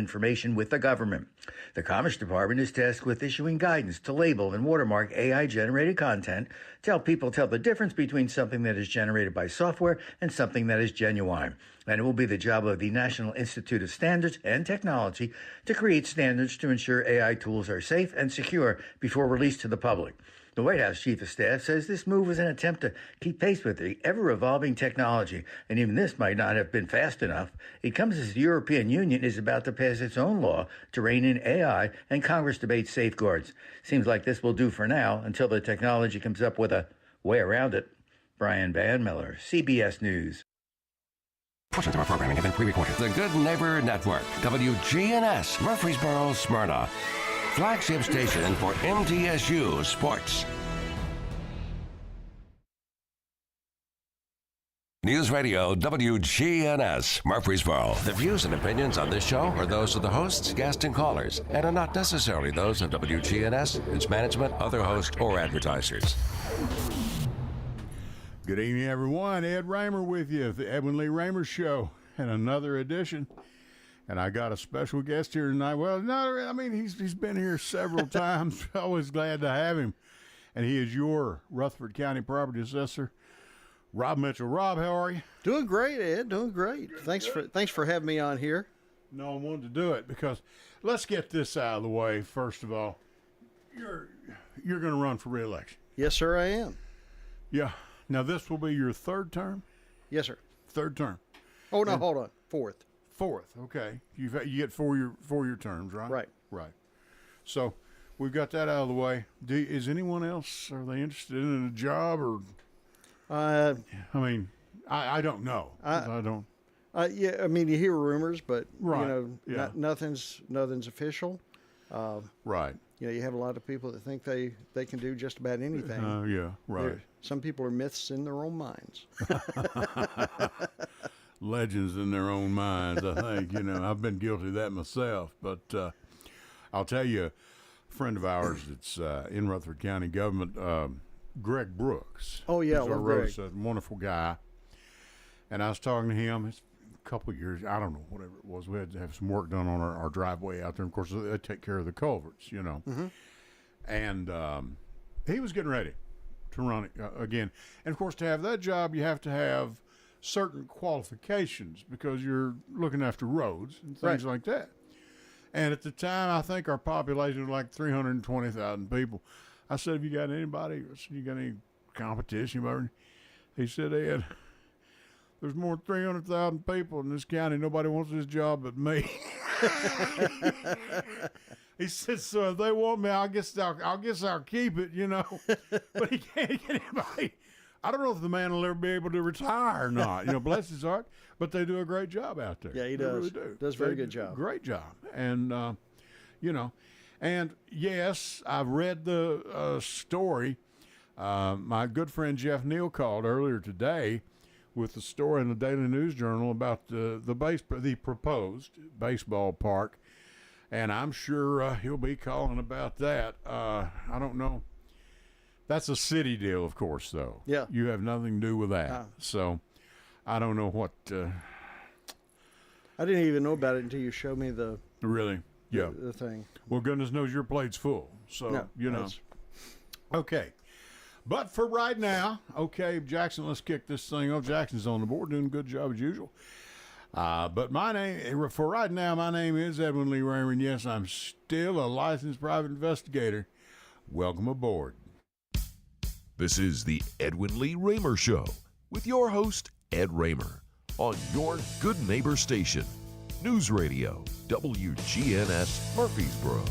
information with the government. The Commerce Department is tasked with issuing guidance to label and watermark AI-generated content to help people tell the difference between something that is generated by software and something that is genuine. And it will be the job of the National Institute of Standards and Technology to create standards to ensure AI tools are safe and secure before released to the public. The White House Chief of Staff says this move was an attempt to keep pace with the ever-evolving technology, and even this might not have been fast enough. It comes as the European Union is about to pass its own law to rein in AI, and Congress debates safeguards. Seems like this will do for now until the technology comes up with a way around it. Brian Van Miller, CBS News. Portions of our programming have been pre-recorded. The Good Neighbor Network, WGNS, Murfreesboro, Smyrna. Flagship station for MTSU Sports. News Radio WGNS, Murfreesboro. The views and opinions on this show are those of the hosts, guests, and callers, and are not necessarily those of WGNS, its management, other hosts, or advertisers. Good evening, everyone. Ed Raymer with you, the Edwin Lee Raymer Show, and another edition. And I got a special guest here tonight. Well, no, I mean, he's been here several times. Always glad to have him. And he is your Rutherford County Property Assessor, Rob Mitchell. Rob, how are you? Doing great, Ed. Doing great. Thanks for having me on here. No, I wanted to do it because let's get this out of the way. First of all, you're going to run for re-election. Yes, sir, I am. Yeah. Now this will be your third term. Yes, sir. Third term. Oh no, hold on. Fourth. Fourth, okay. You get four-year terms, right? Right. So we've got that out of the way. Is anyone else? Are they interested in a job or? I mean, I don't know. I don't. Yeah, I mean, you hear rumors, but right. Nothing's official. Right. You have a lot of people that think they can do just about anything. Yeah. Right. Some people are myths in their own minds. Legends in their own minds, I think. I've been guilty of that myself. But I'll tell you, a friend of ours that's in Rutherford County government, Greg Brooks. Oh, yeah, he's Greg. a wonderful guy. And I was talking to him. It's a couple of years, I don't know, whatever it was. We had to have some work done on our driveway out there. Of course, they take care of the culverts, Mm-hmm. And he was getting ready to run it again. And, of course, to have that job, you have to have certain qualifications because you're looking after roads and things like that. And at the time, I think our population was like 320,000 people. I said, have you got anybody? You got any competition? He said, Ed, there's more than 300,000 people in this county. Nobody wants this job but me. He said, so if they want me, I guess I'll keep it, But he can't get anybody. I don't know if the man will ever be able to retire or not. Bless his heart. But they do a great job out there. Yeah, he does. Really do. Does a very good job. Great job. And, and yes, I've read the story. My good friend Jeff Neal called earlier today with the story in the Daily News Journal about the proposed baseball park. And I'm sure he'll be calling about that. I don't know. That's a city deal, of course, though. Yeah. You have nothing to do with that. So I don't know what. I didn't even know about it until you showed me the. Really? Yeah. The thing. Well, goodness knows your plate's full. So, Okay. But for right now, okay, Jackson, let's kick this thing off. Jackson's on the board, doing a good job as usual. But for right now, my name is Edwin Lee Raymer, and yes, I'm still a licensed private investigator. Welcome aboard. This is the Edwin Lee Raymer Show with your host, Ed Raymer, on your Good Neighbor station, News Radio, WGNS Murfreesboro.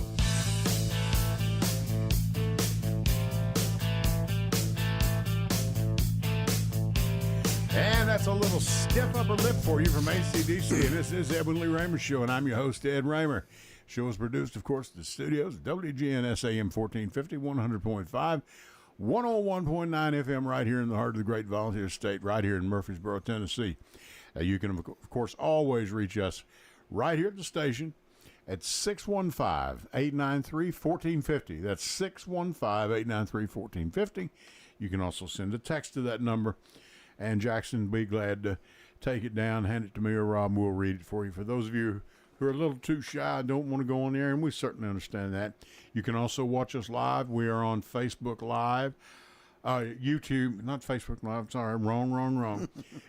And that's a little stiff upper lip for you from ACDC. And this is Edwin Lee Raymer Show, and I'm your host, Ed Raymer. Show is produced, of course, at the studios, WGNS AM 1450, 100.5. 101.9 FM right here in the heart of the great volunteer state, right here in Murfreesboro, Tennessee. You can, of course, always reach us right here at the station at 615-893-1450. That's 615-893-1450. You can also send a text to that number, and Jackson will be glad to take it down, hand it to me or Rob, and we'll read it for you. For those of you who are a little too shy, don't want to go on there, and we certainly understand that. You can also watch us live. We are on Facebook Live, YouTube, not Facebook Live, sorry, wrong.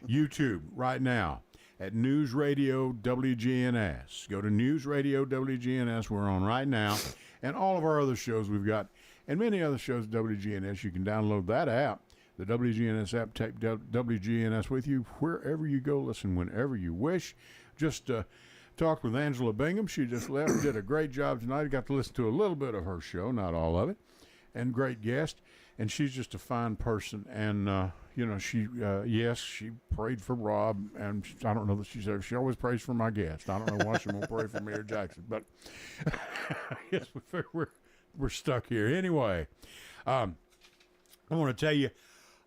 YouTube right now at News Radio WGNS. Go to News Radio WGNS. We're on right now. And all of our other shows we've got, and many other shows at WGNS. You can download that app, the WGNS app, take WGNS with you wherever you go. Listen whenever you wish. Just talked with Angela Bingham. She just left, did a great job tonight. I got to listen to a little bit of her show, not all of it, and great guest. And she's just a fine person. And, she prayed for Rob, and I don't know that she always prays for my guest. I don't know why she won't pray for me or Jackson, but yes, we're stuck here. Anyway, I want to tell you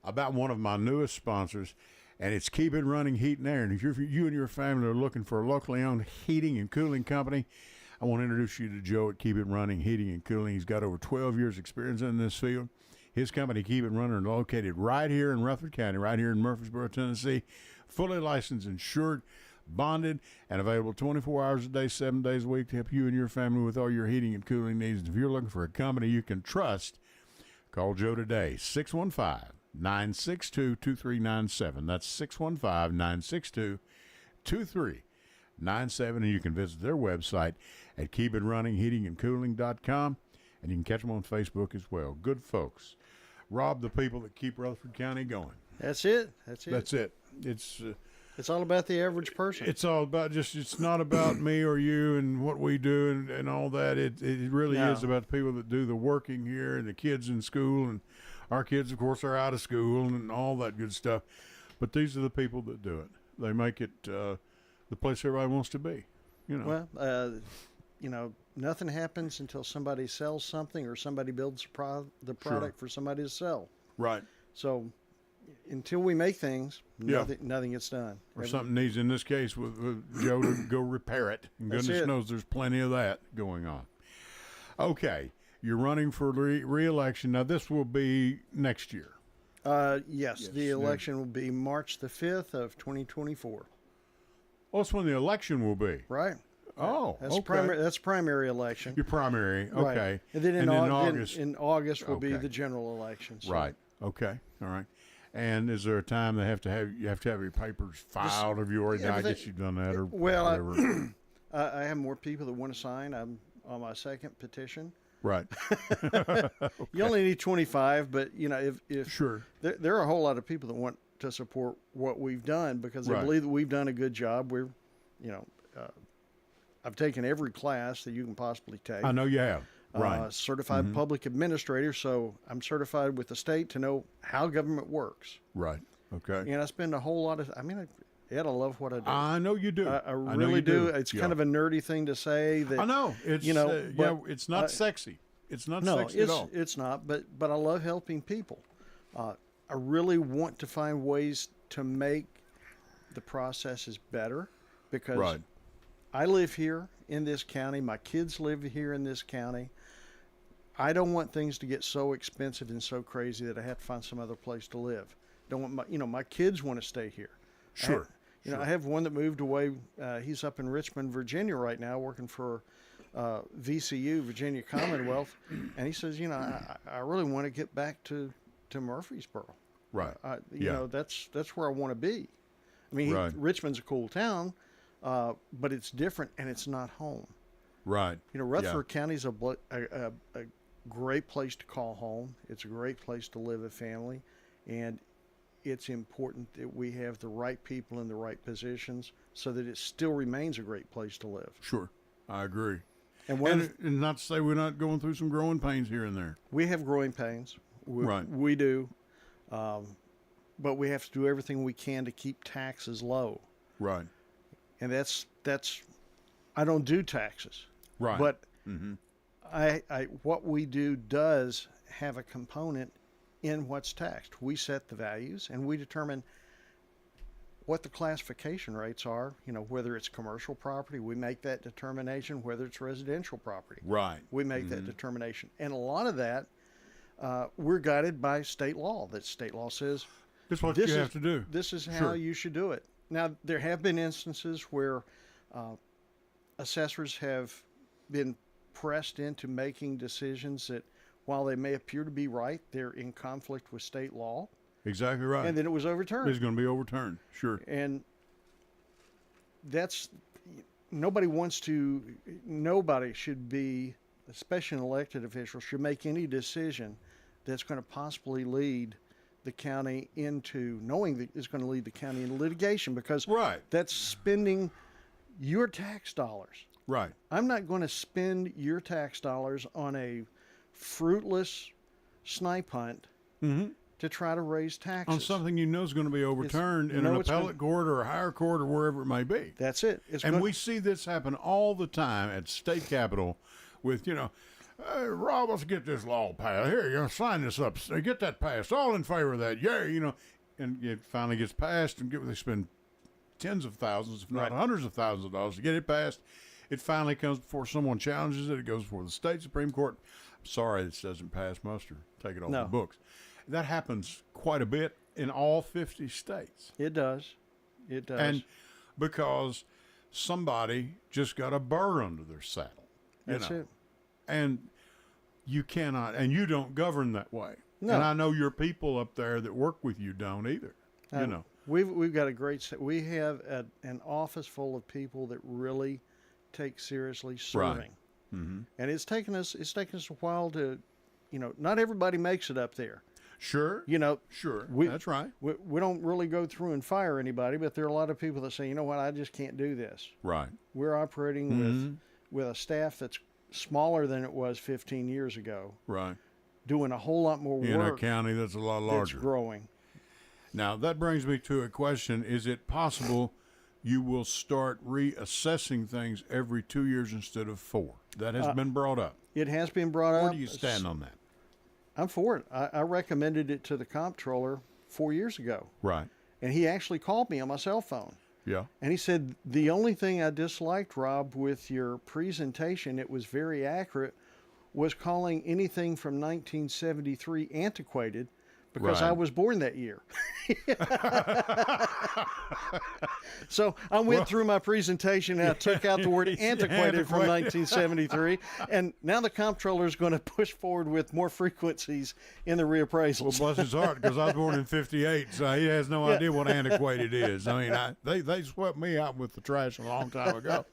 about one of my newest sponsors, and it's Keep It Running Heat and Air. And if you and your family are looking for a locally owned heating and cooling company, I want to introduce you to Joe at Keep It Running Heating and Cooling. He's got over 12 years experience in this field. His company, Keep It Running, is located right here in Rutherford County, right here in Murfreesboro, Tennessee. Fully licensed, insured, bonded, and available 24 hours a day, 7 days a week to help you and your family with all your heating and cooling needs. If you're looking for a company you can trust, call Joe today, 615-962-2397. That's 615-962-2397. And you can visit their website at keepitrunningheatingandcooling.com. And you can catch them on Facebook as well. Good folks. Rob, the people that keep Rutherford County going. That's it. That's it. It's all about the average person. It's all about it's not about me or you and what we do and all that. It really is about the people that do the working here and the kids in school. And our kids, of course, are out of school and all that good stuff. But these are the people that do it. They make it the place everybody wants to be. Well, nothing happens until somebody sells something or somebody builds the product for somebody to sell. Right. So until we make things, nothing gets done. Or something needs, in this case, with Joe to go repair it. And goodness knows there's plenty of that going on. Okay. You're running for re-election. Now, this will be next year. Yes. The election will be March the 5th of 2024. Oh, that's when the election will be. Right. Oh, that's okay. That's primary election. Your primary, okay. Right. And then in August. In August will be Okay. the general election. So. Right. Okay. All right. And is there a time they have to have your papers filed? Have you already? I guess you've done that, or whatever. I have more people that want to sign. I'm on my second petition. Right. You only need 25, but if sure, there are a whole lot of people that want to support what we've done because they believe that we've done a good job. I've taken every class that you can possibly take. I know you have. Right. Certified public administrator, so I'm certified with the state to know how government works. Right. Okay. And I spend a whole lot of. Ed, I love what I do. I know you do. I really do. It's kind of a nerdy thing to say. That I know. It's it's not sexy. It's not sexy at all. It's not. But I love helping people. I really want to find ways to make the processes better because I live here in this county. My kids live here in this county. I don't want things to get so expensive and so crazy that I have to find some other place to live. Don't want my kids want to stay here. Sure. I have one that moved away. He's up in Richmond, Virginia right now, working for VCU, Virginia Commonwealth, and he says, I really want to get back to Murfreesboro. Right. That's where I want to be. I mean, Richmond's a cool town, but it's different and it's not home. Right. Rutherford County's a great place to call home. It's a great place to live a family, and it's important that we have the right people in the right positions so that it still remains a great place to live. Sure. I agree. And not to say we're not going through some growing pains here and there. We have growing pains. We do. But we have to do everything we can to keep taxes low. Right. And that's I don't do taxes. Right. But what we do does have a component in what's taxed. We set the values and we determine what the classification rates are, whether it's commercial property, we make that determination, whether it's residential property. Right. We make that determination. And a lot of that, we're guided by state law. That state law says this is what you have to do. This is how you should do it. Now, there have been instances where assessors have been pressed into making decisions that, while they may appear to be right, they're in conflict with state law. Exactly right. And then it was overturned. It's going to be overturned, sure. And that's, nobody should be, especially an elected official, should make any decision that's going to possibly lead the county into, knowing that it's going to lead the county into litigation, because that's spending your tax dollars. Right. I'm not going to spend your tax dollars on a fruitless snipe hunt to try to raise taxes. On something you know is going to be overturned in an appellate court or a higher court or wherever it may be. That's it. We see this happen all the time at state capitol with, hey, Rob, let's get this law passed. Here, sign this up. Get that passed. All in favor of that. Yeah, And it finally gets passed, and they spend tens of thousands, if not hundreds of thousands of dollars to get it passed. It finally comes before someone challenges it. It goes before the state Supreme Court. I'm sorry this doesn't pass muster. Take it off the books. That happens quite a bit in all 50 states. It does. It does. And because somebody just got a burr under their saddle. That's it. And you cannot, and you don't govern that way. No. And I know your people up there that work with you don't either. We've got a great, we have an office full of people that really take seriously serving. Right. Mm-hmm. And it's taken us a while to, not everybody makes it up there. Sure. Sure. That's right. We don't really go through and fire anybody, but there are a lot of people that say, you know what, I just can't do this. Right. We're operating with a staff that's smaller than it was 15 years ago. Right. Doing a whole lot more work. In a county that's a lot larger. That's growing. Now, that brings me to a question. Is it possible you will start reassessing things every 2 years instead of 4? That has been brought up. It has been brought up. Where do you stand on that? I'm for it. I recommended it to the comptroller 4 years ago. Right. And he actually called me on my cell phone. Yeah. And he said, the only thing I disliked, Rob, with your presentation, it was very accurate, was calling anything from 1973 antiquated, because I was born that year. So I went through my presentation and I took out the word antiquated from 1973. And now the comptroller is going to push forward with more frequencies in the reappraisals. Well, bless his heart, because I was born in 58, so he has no idea what antiquated is. I mean, they swept me out with the trash a long time ago.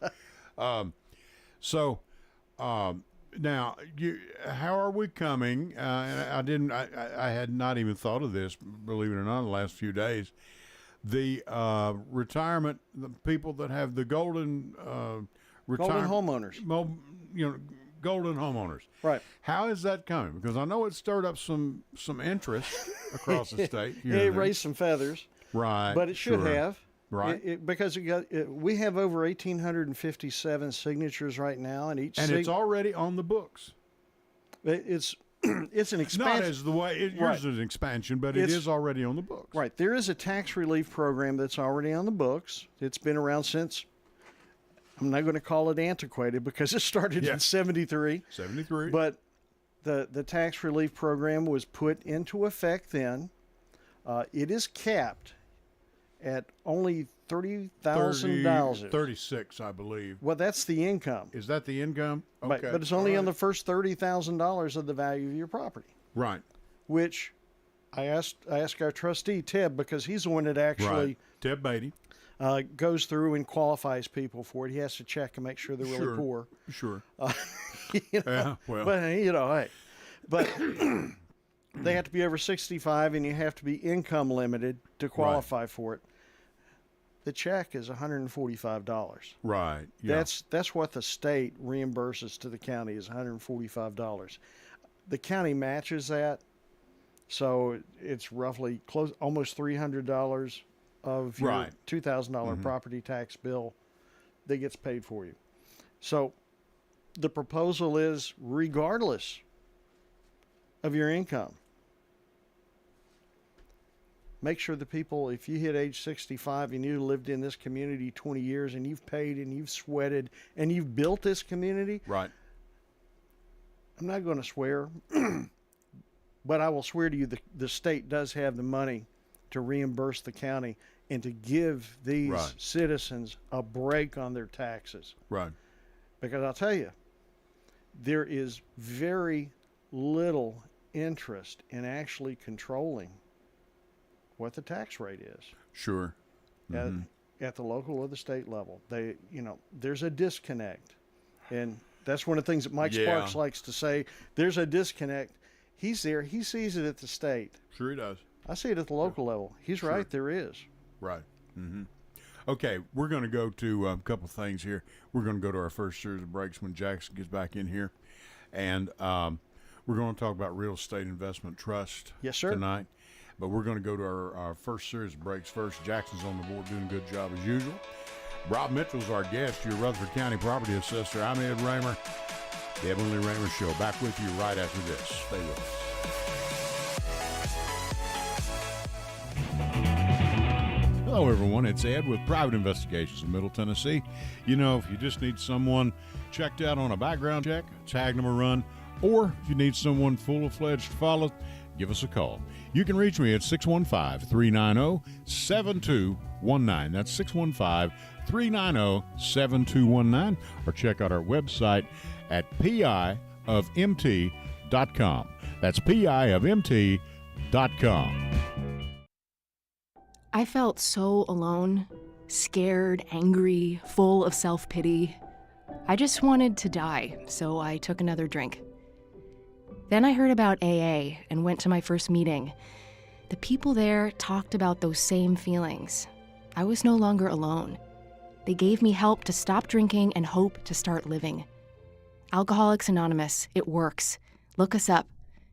Now, how are we coming? I had not even thought of this, believe it or not, in the last few days. The retirement, the people that have the golden homeowners. Golden homeowners. Right. How is that coming? Because I know it stirred up some interest across the state. It raised some feathers. Right. But it should have. Right. Because we have over 1,857 signatures right now, and it's already on the books. It's an expansion. Not as the way yours is an expansion, but it is already on the books. Right. There is a tax relief program that's already on the books. It's been around since, I'm not going to call it antiquated because it started in 73. 73. But the tax relief program was put into effect then. It is capped at only $30,000. 36, I believe. Well, that's the income. Is that the income? Okay. But it's only on the first $30,000 of the value of your property. Right. Which I asked our trustee, Teb, because he's the one that actually Teb Beatty goes through and qualifies people for it. He has to check and make sure they're really poor. Sure. Yeah, well. But, hey. But they have to be over 65, and you have to be income limited to qualify for it. The check is $145. Right. Yeah. That's what the state reimburses to the county is $145. The county matches that, so it's roughly almost $300 of your $2,000 property tax bill that gets paid for you. So the proposal is regardless of your income. Make sure the people, if you hit age 65 and you lived in this community 20 years and you've paid and you've sweated and you've built this community. Right. I'm not going to swear, but I will swear to you the state does have the money to reimburse the county and to give these citizens a break on their taxes. Right. Because I'll tell you, there is very little interest in actually controlling what the tax rate is. Sure. At the local or the state level. There's a disconnect. And that's one of the things that Mike Sparks likes to say. There's a disconnect. He's there. He sees it at the state. Sure he does. I see it at the local level. He's right. There is. Right. Mm-hmm. Okay, we're going to go to a couple things here. We're going to go to our first series of breaks when Jackson gets back in here. And we're going to talk about real estate investment trust tonight. But we're going to go to our first series of breaks first. Jackson's on the board doing a good job as usual. Rob Mitchell's our guest, your Rutherford County Property Assessor. I'm Ed Raymer. The Edwin Lee Raymer Show. Back with you right after this. Stay with us. Hello, everyone. It's Ed with Private Investigations in Middle Tennessee. You know, if you just need someone checked out on a background check, tag them a run, or if you need someone full-fledged to follow, give us a call. You can reach me at 615-390-7219. That's 615-390-7219. Or check out our website at piofmt.com. That's piofmt.com. I felt so alone, scared, angry, full of self-pity. I just wanted to die, so I took another drink. Then I heard about AA and went to my first meeting. The people there talked about those same feelings. I was no longer alone. They gave me help to stop drinking and hope to start living. Alcoholics Anonymous, it works. Look us up.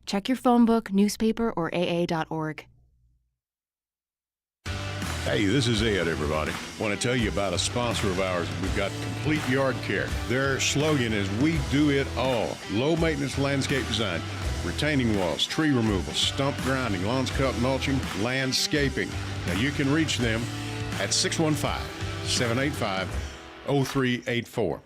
Check your phone book, newspaper, or aa.org. Hey, this is Ed, everybody. Want to tell you about a sponsor of ours. We've got Complete Yard Care. Their slogan is, we do it all. Low maintenance landscape design, retaining walls, tree removal, stump grinding, lawns cut, mulching, landscaping. Now you can reach them at 615-785-0384.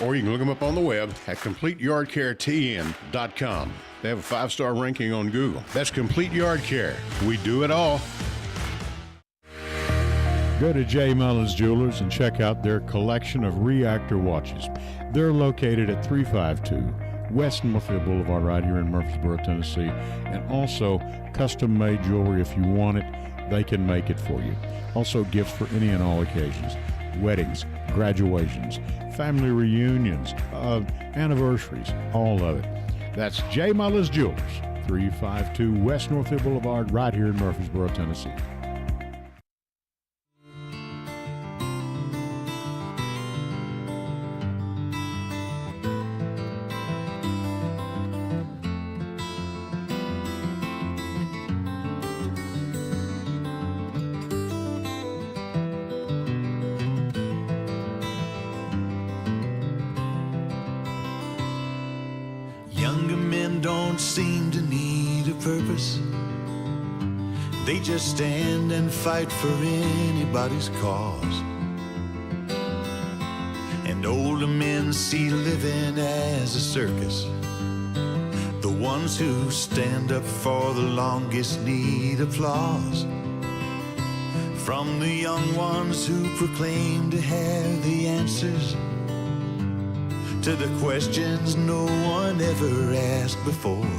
Or you can look them up on the web at CompleteYardCareTN.com. They have a 5-star ranking on Google. That's Complete Yard Care. We do it all. Go to J. Mullins Jewelers and check out their collection of reactor watches. They're located at 352 West Northfield Boulevard right here in Murfreesboro, Tennessee. And also custom-made jewelry. If you want it, they can make it for you. Also gifts for any and all occasions. Weddings, graduations, family reunions, anniversaries, all of it. That's J. Mullins Jewelers, 352 West Northfield Boulevard right here in Murfreesboro, Tennessee. Seem to need a purpose. They just stand and fight for anybody's cause. And older men see living as a circus. The ones who stand up for the longest need applause from the young ones who proclaim to have the answers to the questions no one ever asked before.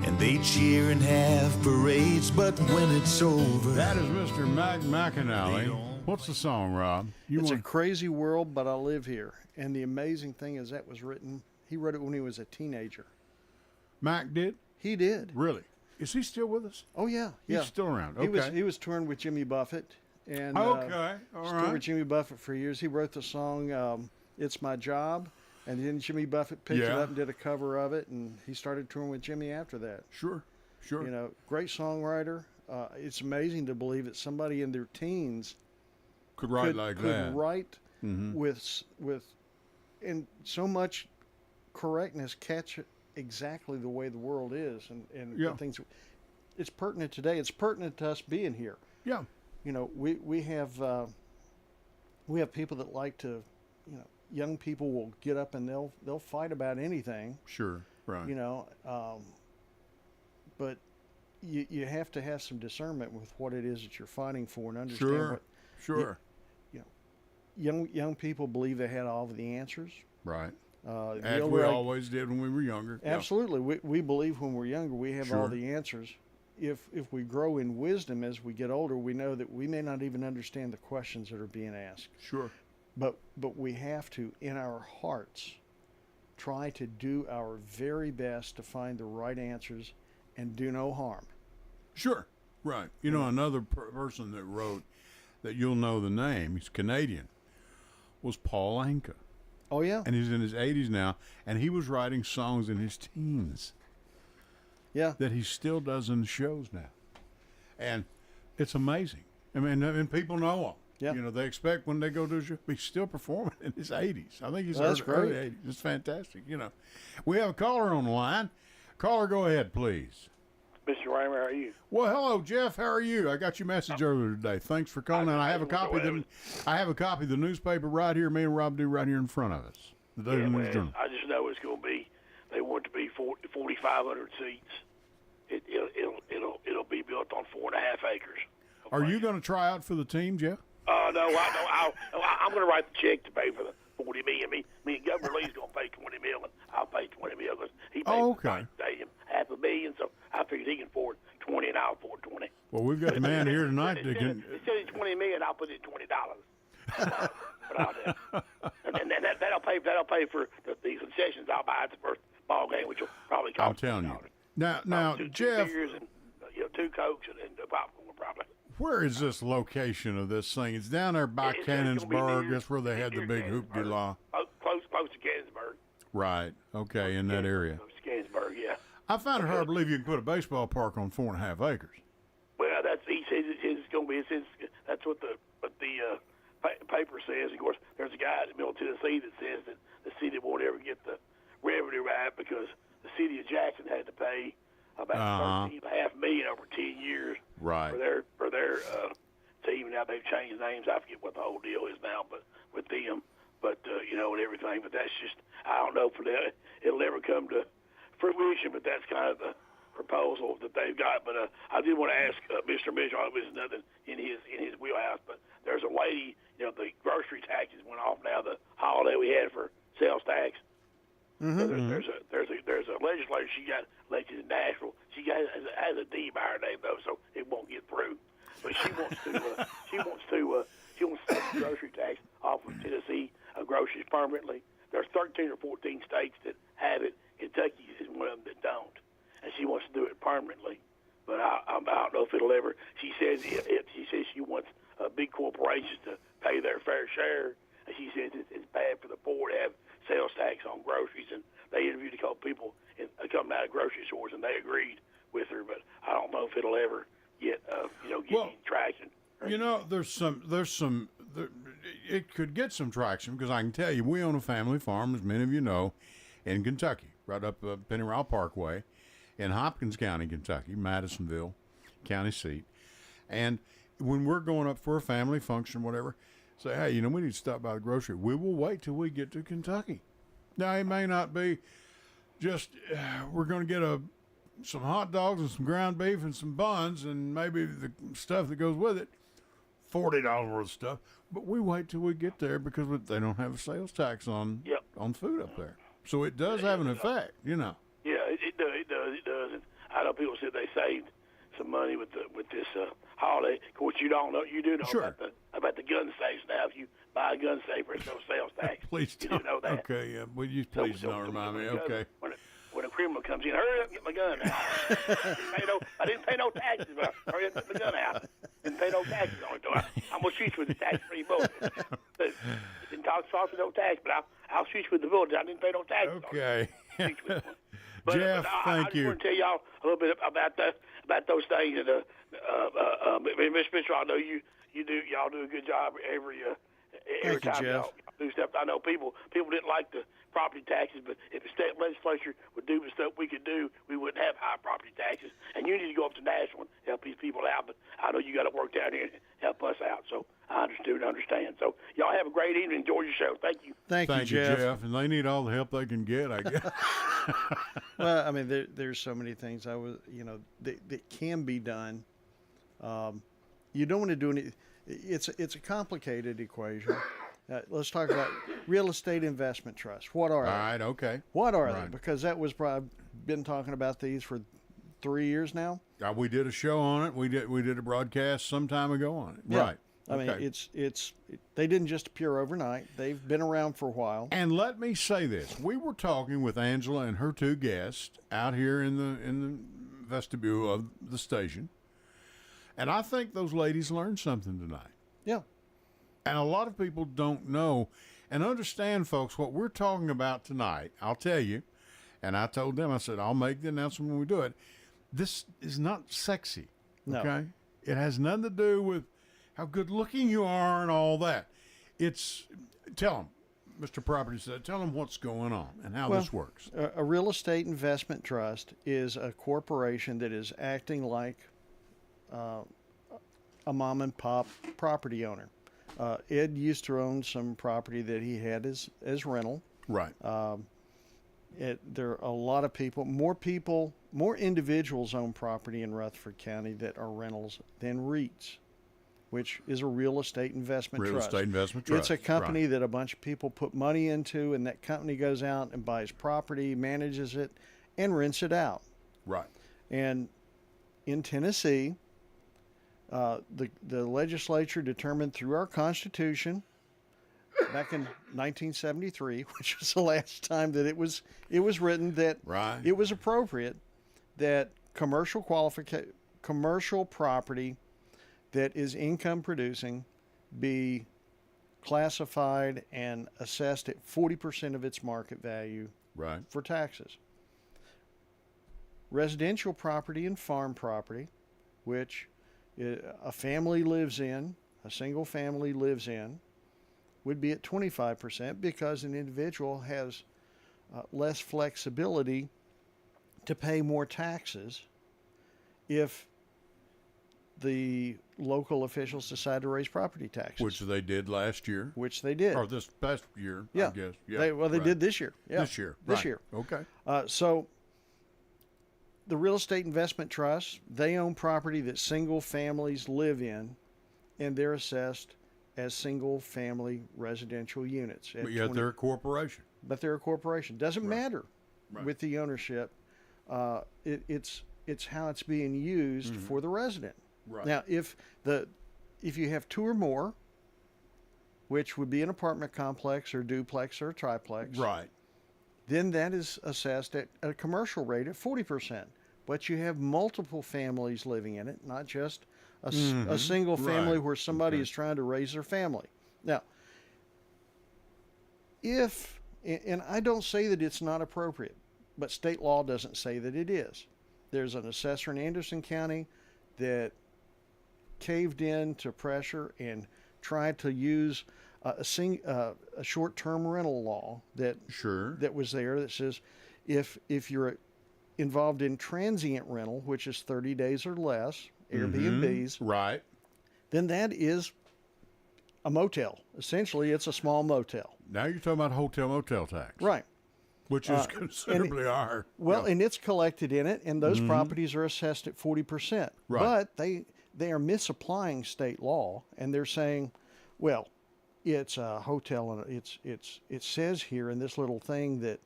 And they cheer and have parades, but when it's over... That is Mr. Mac McAnally. What's the song, Rob? It's a crazy world, but I live here. And the amazing thing is that was written... He wrote it when he was a teenager. Mac did? He did. Really? Is he still with us? Oh, yeah. He's still around. Okay. He was touring with Jimmy Buffett. And, okay. All right. Toured with Jimmy Buffett for years. He wrote the song... It's My Job, and then Jimmy Buffett picked it up and did a cover of it, and he started touring with Jimmy after that. Sure. You know, great songwriter. It's amazing to believe that somebody in their teens could write like that. Could write with and so much correctness, catch exactly the way the world is, and the things. It's pertinent today. It's pertinent to us being here. Yeah. You know, we have people that like to, you know. Young people will get up and they'll fight about anything. Sure, right. You know, but you have to have some discernment with what it is that you're fighting for and understand Sure. You know, young people believe they had all of the answers. Right. The As older we I- always did when we were younger. Absolutely. We believe when we're younger we have all Sure. the answers. If we grow in wisdom as we get older, we know that we may not even understand the questions that are being asked. Sure. But we have to, in our hearts, try to do our very best to find the right answers and do no harm. Sure. Right. You know, another person that wrote that you'll know the name, he's Canadian, was Paul Anka. Oh, yeah. And he's in his 80s now, and he was writing songs in his teens. Yeah. That he still does in the shows now. And it's amazing. I mean, and people know him. Yeah. You know, they expect when they go to a show, he's still performing in his 80s. I think he's Well, that's early great. 80s. It's fantastic, you know. We have a caller on the line. Caller, go ahead, please. Mr. Raymer, how are you? Well, hello, Jeff. How are you? I got your message earlier today. Thanks for calling. And I have a copy of the newspaper right here. Me and Rob do right here in front of us. The Daily Yeah, News well, Journal. I just know it's going to be. They want it to be 4,500 seats. It'll be built on 4.5 acres. Are you going to try out for the team, Jeff? No, I'm going to write the check to pay for the $40 million. Me and Governor Lee's going to pay $20 million. I'll pay $20 million because he paid okay. him $500 million. So I figured he can afford 20, and I'll afford 20. Well, we've got the man here tonight that Instead can. of $20 million, I'll put in $20. But I'll do. And then that'll pay for the concessions I'll buy at the first ball game, which will probably cost. I'm telling you. Now, two Jeff, beers and 2 Cokes and popcorn probably. where is this location of this thing? It's down there by It's gonna be Cannonsburg. near- That's where they had the near big hoop de Cannonsburg. la. Close to Cannonsburg. Right. Okay, in that area. Close to Cannonsburg, yeah. I found it hard to believe you can put a baseball park on 4.5 acres. Well, he says it's going to be. That's what the paper says. Of course, there's a guy in Middle Tennessee that says that the city won't ever get the revenue right because the city of Jackson had to pay about $13.5 million over 10 years Right. for their team. Now they've changed names. I forget what the whole deal is now, but with them, and everything. But that's just, I don't know if it'll ever come to fruition. But that's kind of the proposal that they've got. But I did want to ask Mr. Mitchell. It was nothing in his wheelhouse, but there's a lady. The grocery taxes went off now. The holiday we had for sales tax. Mm-hmm. So there's a legislator. She got elected in Nashville. She has a D by her name though, so it won't get through. But she wants to take the grocery tax off of Tennessee groceries permanently. There's 13 or 14 states that have it. Kentucky is one of them that don't, and she wants to do it permanently. But I don't know if it'll ever. She says she wants big corporations to pay their fair share. And she says it's bad for the poor to have sales tax on groceries. And they interviewed a couple people coming out of grocery stores, and they agreed with her. But I don't know if it'll ever get any traction. It could get some traction because I can tell you, we own a family farm, as many of you know, in Kentucky, right up Pennyroyal Parkway in Hopkins County, Kentucky, Madisonville county seat. And when we're going up for a family function, whatever, say, hey, we need to stop by the grocery. We will wait till we get to Kentucky. Now, it may not be just we're going to get some hot dogs and some ground beef and some buns and maybe the stuff that goes with it, $40 worth of stuff. But we wait till we get there because they don't have a sales tax on food up there. So it does have an effect, Yeah, it does. And I know people said they saved some money with this holiday. Of course, you do know about the gun safes now. If you buy a gun safe, there's no sales tax. Please you don't. do know that. Okay, yeah. Will you please don't remind me? Okay. When a criminal comes in, hurry up and get my gun out. I didn't pay no taxes, but hurry up and get my gun out. Didn't pay no taxes on it, though. I'm going to shoot you with a tax-free bullet. It didn't cost me no tax, but I'll shoot you with the bullet. I didn't pay no taxes okay. on it. Jeff, thank you. I just want to tell y'all a little bit about those things. And Miss Mitchell, I know y'all do a good job every Thank you, time Jeff. y'all do stuff. I know people didn't like the property taxes, but if the state legislature would do the stuff we could do, we wouldn't have high property taxes. And you need to go up to Nashville and help these people out. But I know you got to work down here and help us out. So I understand. So y'all have a great evening. Enjoy your show. Thank you. Thank you, Jeff. And they need all the help they can get, I guess. Well, I mean, there's so many things that can be done. You don't want to do any. It's a complicated equation, Let's talk about real estate investment trusts. What are they? All right, okay. What are they? Because that was probably been talking about these for 3 years now. We did a show on it. We did a broadcast some time ago on it. Yeah. Right. I mean, they didn't just appear overnight. They've been around for a while. And let me say this: we were talking with Angela and her two guests out here in the vestibule of the station, and I think those ladies learned something tonight. Yeah. And a lot of people don't know and understand, folks, what we're talking about tonight. I'll tell you, and I told them, I said, I'll make the announcement when we do it. This is not sexy, okay? No. It has nothing to do with how good looking you are and all that. Tell them, Mr. Property said, tell them what's going on and how this works. A real estate investment trust is a corporation that is acting like a mom and pop property owner. Ed used to own some property that he had as rental. Right. There are a lot of people, more individuals own property in Rutherford County that are rentals than REITs, which is a real estate investment trust. Real estate investment trust. It's a company that a bunch of people put money into, and that company goes out and buys property, manages it, and rents it out. Right. And in Tennessee, the legislature determined through our Constitution back in 1973, which was the last time that it was written, that it was appropriate that commercial property that is income producing be classified and assessed at 40% of its market value for taxes. Residential property and farm property, which a family lives in, a single family lives in, would be at 25% because an individual has less flexibility to pay more taxes if the local officials decide to raise property taxes. Which they did last year. Which they did. Or this past year, yeah. I guess. Yeah. They did this year. Yeah. This year. This year. Okay. So the real estate investment trusts, they own property that single families live in, and they're assessed as single family residential units. But yet they're a corporation. But they're a corporation. Doesn't matter with the ownership. It's how it's being used for the resident. Right. Now, if you have two or more, which would be an apartment complex or duplex or triplex, right, then that is assessed at a commercial rate at 40%. But you have multiple families living in it, not just a single family where somebody is trying to raise their family. Now, and I don't say that it's not appropriate, but state law doesn't say that it is. There's an assessor in Anderson County that caved in to pressure and tried to use a short-term rental law that was there that says if you're involved in transient rental, which is 30 days or less, Airbnbs, right, then that is a motel. Essentially, it's a small motel. Now you're talking about hotel-motel tax. Right. Which is considerably higher. Well, and it's collected in it, and those properties are assessed at 40%. Right. But they are misapplying state law, and they're saying, well, it's a hotel, and it says here in this little thing that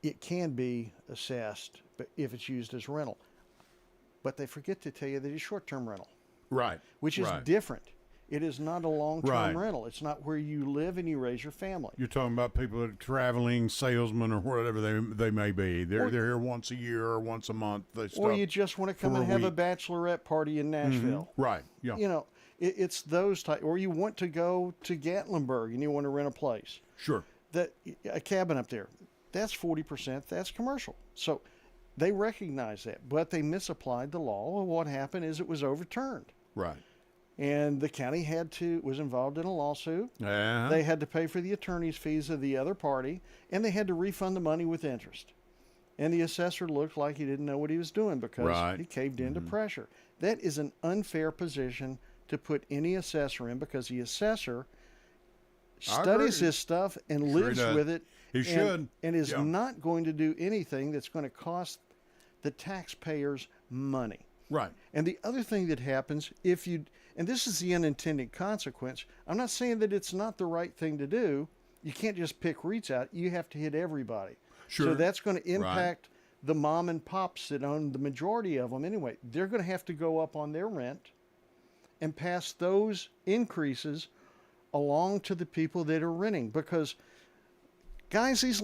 it can be assessed if it's used as rental. But they forget to tell you that it's short-term rental. Right. Which is different. It is not a long-term rental. It's not where you live and you raise your family. You're talking about people that are traveling salesmen or whatever they may be. They're here once a year or once a month. Or you just want to come and have a bachelorette party in Nashville. Right. Yeah. You know, it's those type. Or you want to go to Gatlinburg and you want to rent a place. Sure. A cabin up there. That's 40%. That's commercial. So they recognize that, but they misapplied the law. Well, what happened is it was overturned. Right. And the county was involved in a lawsuit. They had to pay for the attorney's fees of the other party, and they had to refund the money with interest. And the assessor looked like he didn't know what he was doing because he caved into pressure. That is an unfair position to put any assessor in because the assessor studies this stuff and lives with it. He should. And is not going to do anything that's going to cost the taxpayers money. Right. And the other thing that happens and this is the unintended consequence. I'm not saying that it's not the right thing to do. You can't just pick REITs out. You have to hit everybody. Sure. So that's going to impact the mom and pops that own the majority of them anyway. They're going to have to go up on their rent and pass those increases along to the people that are renting. Because, guys, the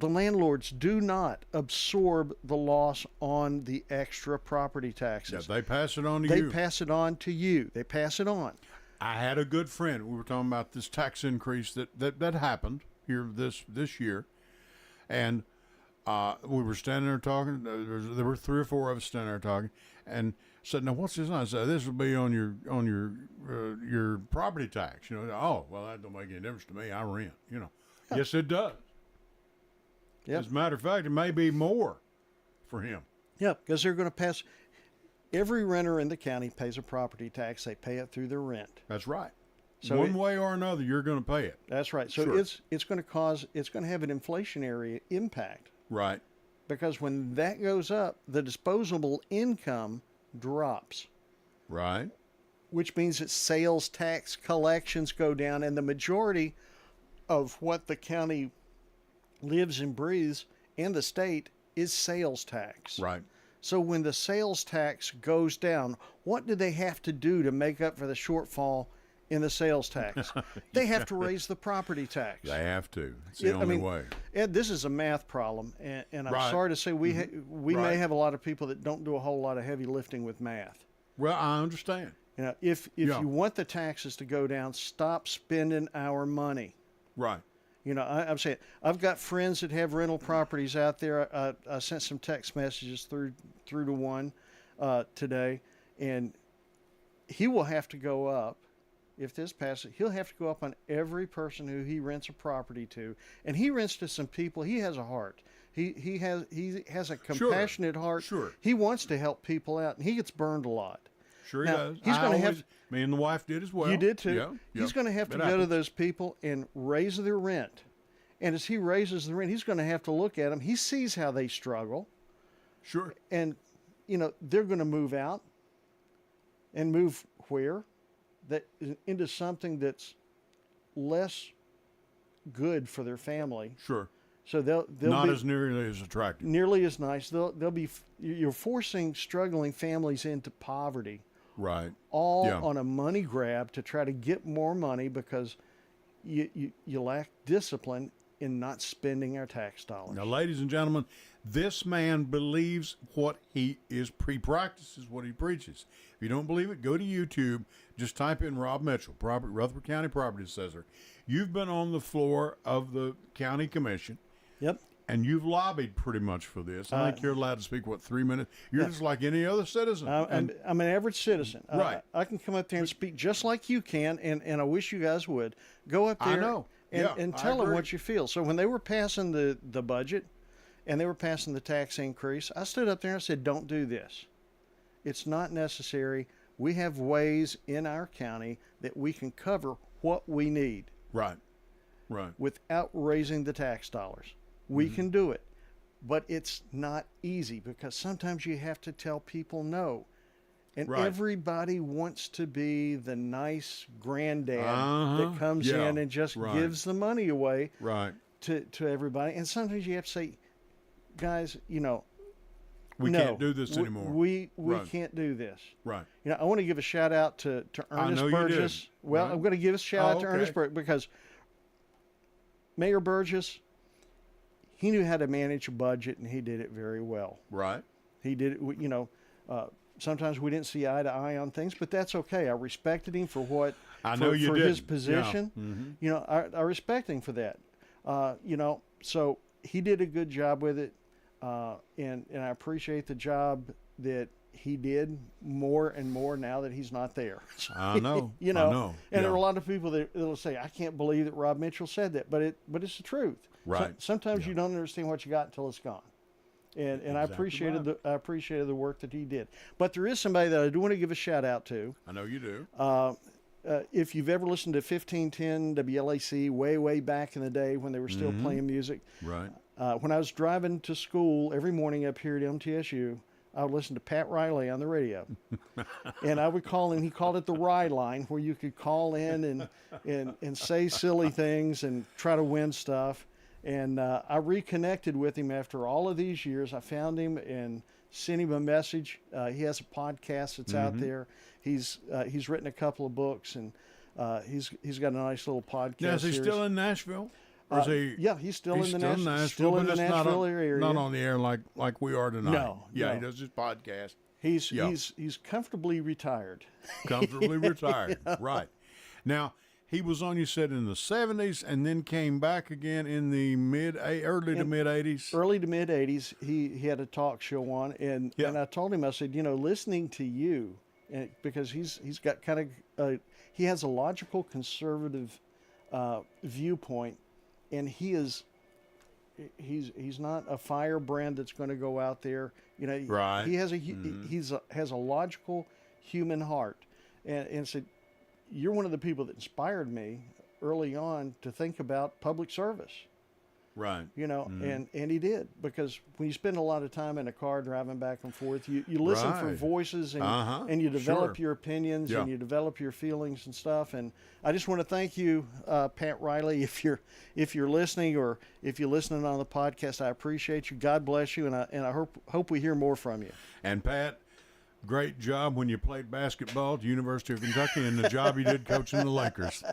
landlords do not absorb the loss on the extra property taxes. Yeah, they pass it on to you. you. They pass it on to you. They pass it on. I had a good friend. We were talking about this tax increase that happened here this year, and we were standing there talking. There were 3 or 4 of us standing there talking, and said, "Now what's this?" I said, "This will be on your property tax." Oh, well, that don't make any difference to me. I rent. Yeah. Yes, it does. Yep. As a matter of fact, it may be more for him. Yeah, because they're going to pass. Every renter in the county pays a property tax. They pay it through their rent. That's right. So one way or another, you're going to pay it. That's right. So sure. it's going to have an inflationary impact. Right. Because when that goes up, the disposable income drops. Right. Which means that sales tax collections go down, and the majority of what the county lives and breathes and the state is sales tax. Right. So when the sales tax goes down, what do they have to do to make up for the shortfall in the sales tax? They have to raise the property tax. They have to. It's the only way. Ed, this is a math problem, and I'm sorry to say we may have a lot of people that don't do a whole lot of heavy lifting with math. Well, I understand. If you want the taxes to go down, stop spending our money. Right. I'm saying I've got friends that have rental properties out there. I sent some text messages through to one today, and he will have to go up if this passes. He'll have to go up on every person who he rents a property to, and he rents to some people. He has a heart. He has a compassionate heart. Sure. He wants to help people out, and he gets burned a lot. Sure, he does. He's going to have. Me and the wife did as well. You did too. Yeah. He's going to have to go to those people and raise their rent. And as he raises the rent, he's going to have to look at them. He sees how they struggle. Sure. And, they're going to move out and move where? Into something that's less good for their family. Sure. So they'll not be as nearly as attractive. Nearly as nice. You're forcing struggling families into poverty. Right. All on a money grab to try to get more money because you lack discipline in not spending our tax dollars. Now, ladies and gentlemen, this man believes what he practices what he preaches. If you don't believe it, go to YouTube. Just type in Rob Mitchell, Rutherford County Property Assessor. You've been on the floor of the county commission. Yep. And you've lobbied pretty much for this. I think you're allowed to speak, 3 minutes? You're just like any other citizen. I'm an average citizen. Right. I can come up there and speak just like you can, and I wish you guys would. Go up there I know. and tell them what you feel. So when they were passing the budget and they were passing the tax increase, I stood up there and I said, don't do this. It's not necessary. We have ways in our county that we can cover what we need. Right. Right. Without raising the tax dollars. We can do it, but it's not easy because sometimes you have to tell people no. And everybody wants to be the nice granddad that comes in and just gives the money away to everybody. And sometimes you have to say, guys, we can't do this anymore. We can't do this. Right. I want to give a shout out to Ernest Burgess. Well, I'm going to give a shout out to Ernest Burgess because Mayor Burgess, he knew how to manage a budget, and he did it very well. Right. He did it, sometimes we didn't see eye to eye on things, but that's okay. I respected him for his position. Yeah. I respect him for that. So he did a good job with it, and I appreciate the job that he did more and more now that he's not there. I know. I know. And there are a lot of people that'll say, I can't believe that Rob Mitchell said that, but it's the truth. Right. Sometimes you don't understand what you got until it's gone. And I appreciated the work that he did. But there is somebody that I do want to give a shout out to. I know you do. If you've ever listened to 1510 WLAC way back in the day when they were still playing music. Right. When I was driving to school every morning up here at MTSU, I would listen to Pat Riley on the radio. And I would call in, he called it the Rye line, where you could call in and say silly things and try to win stuff. And I reconnected with him after all of these years. I found him and sent him a message. He has a podcast that's out there. He's written a couple of books, and he's got a nice little podcast. Now, is he still in Nashville? Or is he, yeah, he's still in the Nashville, still in the but it's Nashville area. Not on the air like we are tonight. No, yeah, no. he does his podcast. He's comfortably retired. Comfortably retired, right? Now, he was on, you said, in the 70s, and then came back again in the early to mid 80s. Early to mid 80s, he had a talk show on, and I told him, I said, listening to you, and because he's got kind of he has a logical conservative viewpoint, and he's not a firebrand that's going to go out there. Right. He has has a logical human heart, and said, you're one of the people that inspired me early on to think about public service. Right. And he did, because when you spend a lot of time in a car driving back and forth, you listen for voices, and you develop your opinions, and you develop your feelings and stuff. And I just want to thank you, Pat Riley, if you're listening, or if you're listening on the podcast. I appreciate you. God bless you, and I hope we hear more from you. And Pat, great job when you played basketball at the University of Kentucky, and the job you did coaching the Lakers.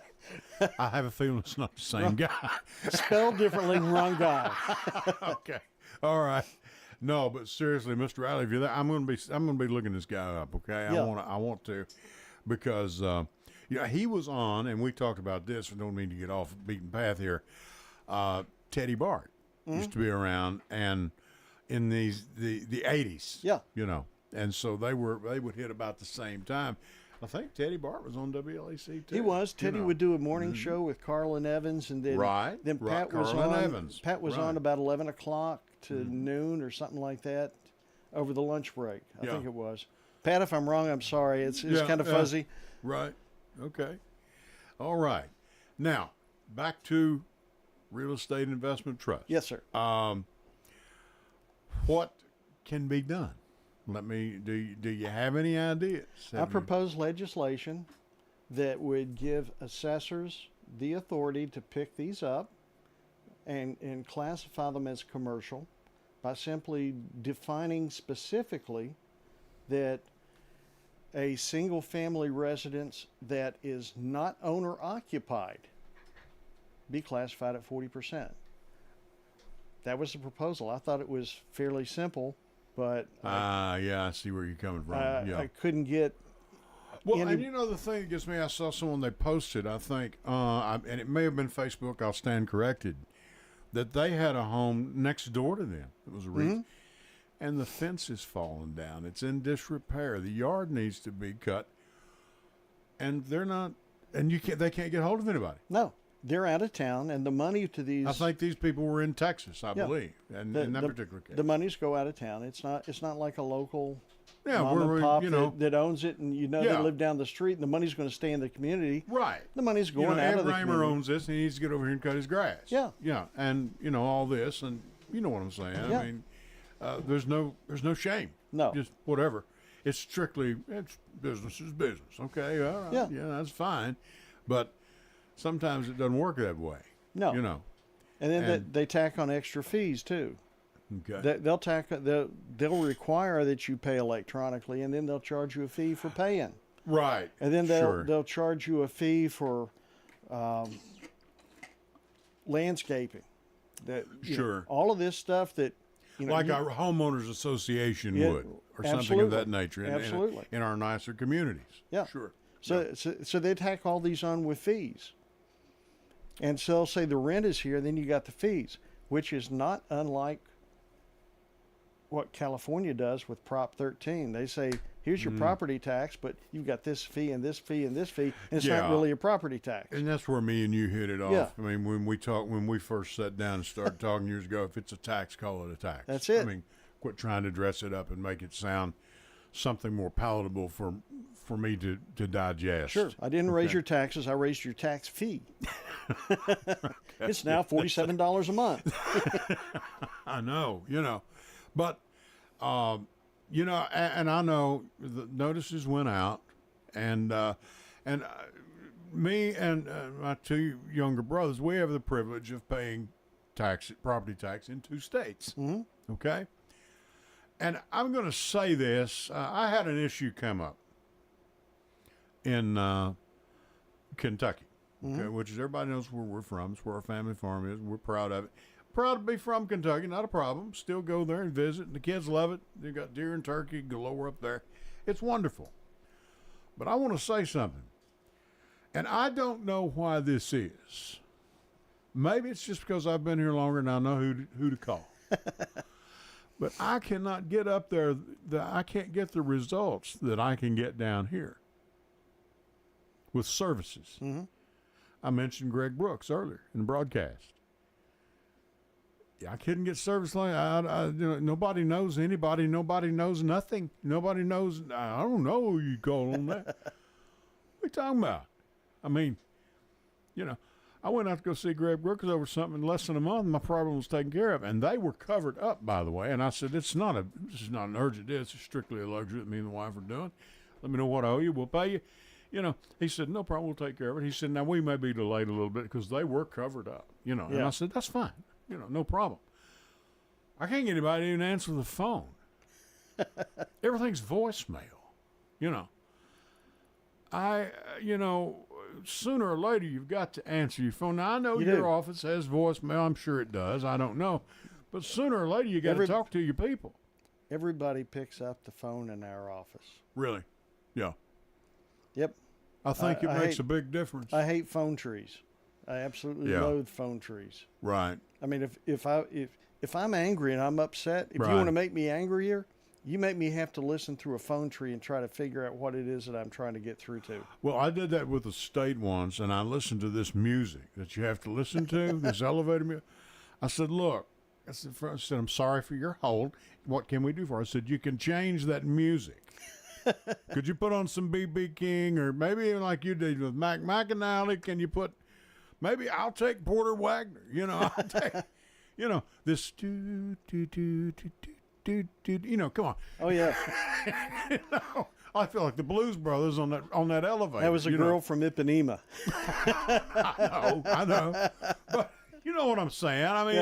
I have a feeling it's not the same guy. Spelled differently, wrong guy. Okay, all right. No, but seriously, Mr. Riley, if you're there, I'm gonna be looking this guy up. Okay, Yeah. I want to, because he was on, and we talked about this. I don't mean to get off the beaten path here. Teddy Bart used to be around, and in the 80s. Yeah. And so they would hit about the same time. I think Teddy Bart was on WLAC too. He was. Teddy would do a morning show with Carlin Evans, and then then Pat was Carlin on. Evans. Pat was on about 11 o'clock to noon or something like that, over the lunch break. I think it was. Pat, if I'm wrong, I'm sorry. It's kind of fuzzy. Right. Okay. All right. Now back to real estate investment trust. Yes, sir. What can be done? Do you have any ideas? I propose legislation that would give assessors the authority to pick these up and classify them as commercial, by simply defining specifically that a single family residence that is not owner occupied be classified at 40%. That was the proposal. I thought it was fairly simple. But I see where you're coming from. I couldn't get. Well, and the thing that gets me, I saw someone they posted, I think, and it may have been Facebook, I'll stand corrected, that they had a home next door to them. It was a and the fence is falling down. It's in disrepair. The yard needs to be cut, and they're not, and they can't get hold of anybody. No. They're out of town, and the money to these. I think these people were in Texas, I believe, and in that particular case. The monies go out of town. It's not like a local Yeah, mom and pop that owns it, and they Yeah. live down the street, and the money's going to stay in the community. Right. The money's going out of the Raymer community. owns this, and he needs to get over here and cut his grass. Yeah. Yeah, and all this, and you know what I'm saying. Yeah. I mean, there's no shame. No. Just whatever. It's business is business. Okay, all right. Yeah. Yeah, that's fine. But sometimes it doesn't work that way. No. And then they tack on extra fees too. Okay. They'll require that you pay electronically, and then they'll charge you a fee for paying. Right. And then they'll charge you a fee for landscaping. All of this stuff that like our homeowners association would, or something absolutely. of that nature. Absolutely. In our nicer communities. Yeah. Sure. So they tack all these on with fees. And so they'll say the rent is here, then you got the fees, which is not unlike what California does with Prop 13. They say, here's your property tax, but you've got this fee and this fee and this fee, and it's not really a property tax. And that's where me and you hit it off. Yeah. I mean, when we first sat down and started talking years ago, if it's a tax, call it a tax. That's it. I mean, quit trying to dress it up and make it sound something more palatable for me to digest. Sure. I didn't raise your taxes. I raised your tax fee. It's now $47 a month. I know, but You know, and I know the notices went out, and me and my two younger brothers, we have the privilege of paying property tax in 2 states. Mm-hmm. Okay? And I'm going to say this. I had an issue come up in Kentucky, okay, which is, everybody knows where we're from. It's where our family farm is. We're proud of it. Proud to be from Kentucky, not a problem. Still go there and visit. And the kids love it. They got deer and turkey galore up there. It's wonderful. But I want to say something. And I don't know why this is. Maybe it's just because I've been here longer and I know who to call. But I cannot get up there. I can't get the results that I can get down here with services. Mm-hmm. I mentioned Greg Brooks earlier in the broadcast. I couldn't get service like nobody knows anybody. Nobody knows nothing. Nobody knows. I don't know who you call on that. What are you talking about? I mean, I went out to go see Greg Brooks over something in less than a month. And my problem was taken care of, and they were covered up, by the way. And I said, this is not an urgent deal. It's strictly a luxury that me and the wife are doing. Let me know what I owe you. We'll pay you. He said, no problem. We'll take care of it. He said, now we may be delayed a little bit because they were covered up. And I said, that's fine. No problem. I can't get anybody to even answer the phone. Everything's voicemail. Sooner or later you've got to answer your phone. Now, I know your office has voicemail. I'm sure it does. I don't know. But sooner or later you got to talk to your people. Everybody picks up the phone in our office. Really? Yeah. Yep. I think it makes a big difference. I hate phone trees. I absolutely loathe phone trees. Right. I mean, if I'm angry and I'm upset, if you want to make me angrier, you make me have to listen through a phone tree and try to figure out what it is that I'm trying to get through to. Well, I did that with the state once, and I listened to this music that you have to listen to, this elevator music. I said, look, I said, I'm sorry for your hold. What can we do for it? I said, you can change that music. Could you put on some B.B. King, or maybe even like you did with Mac McAnally, can you put, maybe I'll take Porter Wagner, I'll take, this come on. Oh yeah. I feel like the Blues Brothers on that elevator. That was a girl from Ipanema. I know. But you know what I'm saying. I mean,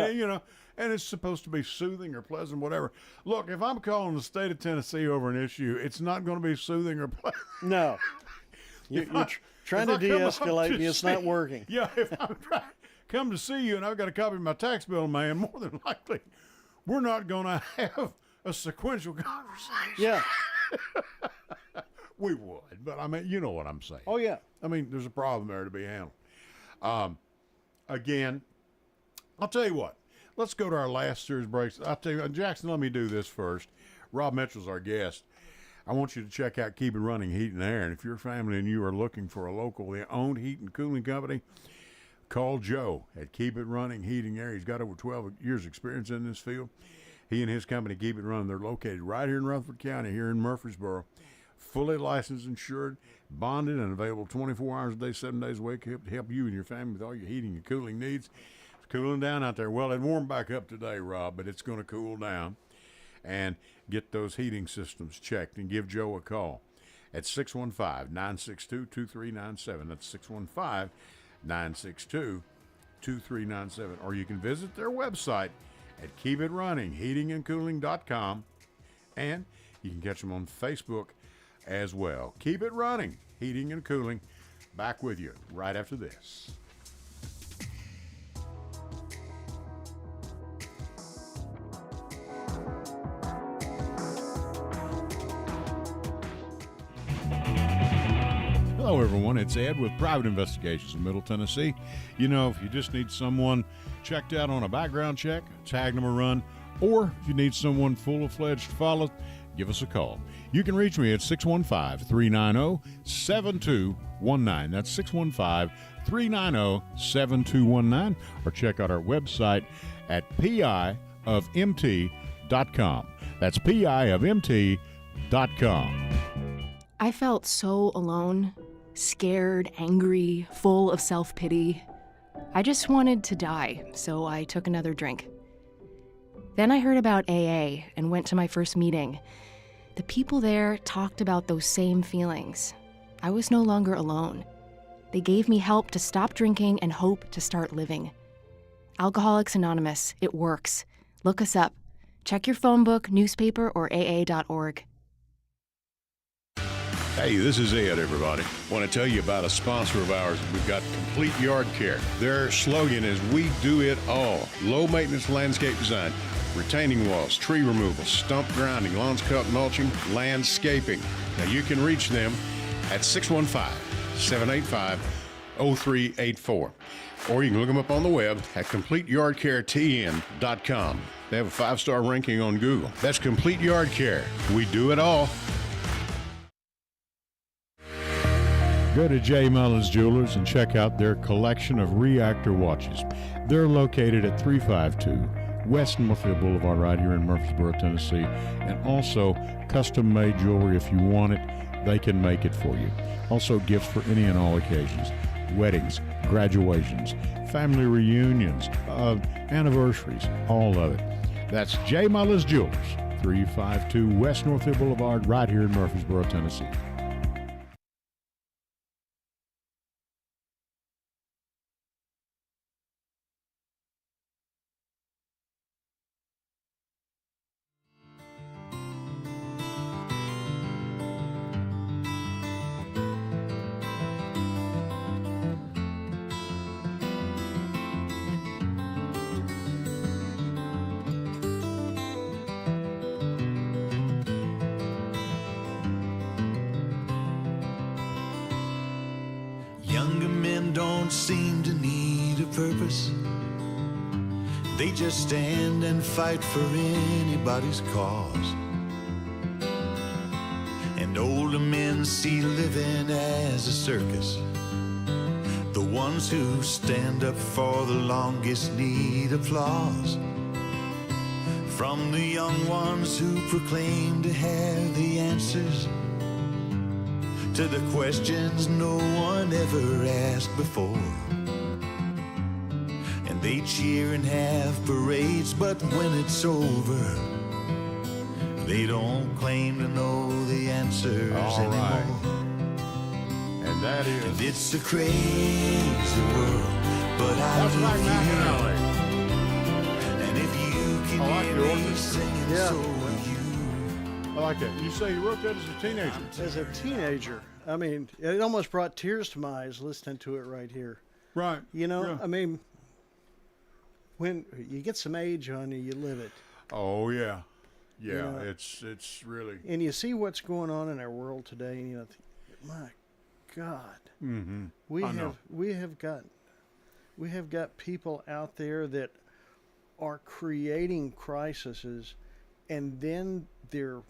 and it's supposed to be soothing or pleasant, whatever. Look, if I'm calling the state of Tennessee over an issue, it's not going to be soothing or pleasant. No. You're trying to de-escalate me. It's not working. Yeah, if I'm trying to come to see you and I've got a copy of my tax bill, man, more than likely, we're not going to have a sequential conversation. Yeah. We would, but I mean, you know what I'm saying. Oh, yeah. I mean, there's a problem there to be handled. Again, I'll tell you what. Let's go to our last series breaks. I'll tell you, Jackson, let me do this first. Rob Mitchell's our guest. I want you to check out Keep It Running Heat and Air. And if you're a family and you are looking for a locally owned heat and cooling company, call Joe at Keep It Running Heating Air. He's got over 12 years experience in this field. He and his company Keep It Running. They're located right here in Rutherford County, here in Murfreesboro. Fully licensed, insured, bonded, and available 24 hours a day, 7 days a week to help you and your family with all your heating and cooling needs. It's cooling down out there. Well, it warmed back up today, Rob, but it's going to cool down. And get those heating systems checked and give Joe a call at 615-962-2397. That's 615-962-2397. Or you can visit their website at keepitrunningheatingandcooling.com, and you can catch them on Facebook as well. Keep It Running, Heating and Cooling. Back with you right after this. Hello, everyone. It's Ed with Private Investigations in Middle Tennessee. If you just need someone checked out on a background check, tag them a run, or if you need someone full-fledged to follow, give us a call. You can reach me at 615-390-7219. That's 615-390-7219. Or check out our website at piofmt.com. That's piofmt.com. I felt so alone, scared, angry, full of self-pity. I just wanted to die, so I took another drink. Then I heard about AA and went to my first meeting. The people there talked about those same feelings. I was no longer alone. They gave me help to stop drinking and hope to start living. Alcoholics Anonymous, it works. Look us up. Check your phone book, newspaper, or AA.org. Hey, this is Ed, everybody. Want to tell you about a sponsor of ours. We've got Complete Yard Care. Their slogan is, we do it all. Low maintenance landscape design, retaining walls, tree removal, stump grinding, lawns cut, mulching, landscaping. Now you can reach them at 615-785-0384. Or you can look them up on the web at CompleteYardCareTN.com. They have a 5-star ranking on Google. That's Complete Yard Care. We do it all. Go to J. Mullins Jewelers and check out their collection of reactor watches. They're located at 352 West Northfield Boulevard right here in Murfreesboro, Tennessee. And also custom-made jewelry. If you want it, they can make it for you. Also gifts for any and all occasions. Weddings, graduations, family reunions, anniversaries, all of it. That's J. Mullins Jewelers, 352 West Northfield Boulevard right here in Murfreesboro, Tennessee. Younger men don't seem to need a purpose. They just stand and fight for anybody's cause. And older men see living as a circus. The ones who stand up for the longest need applause. From the young ones who proclaim to have the answers to the questions no one ever asked before. And they cheer and have parades, but when it's over, they don't claim to know the answers anymore. Right. And that is... And it's a crazy world, but That's I like live here. McAnally. And if you can I like hear the me orchestra. singing, Yeah. so will you. I like that. You say you wrote that as a teenager. As a teenager, I mean, it almost brought tears to my eyes listening to it right here. Right. You know, Yeah. I mean, when you get some age on you, you live it. Oh, yeah. Yeah, You know, it's really... And you see what's going on in our world today, and you know, my God, Mm-hmm. we I know. have got people out there that are creating crises, and then they're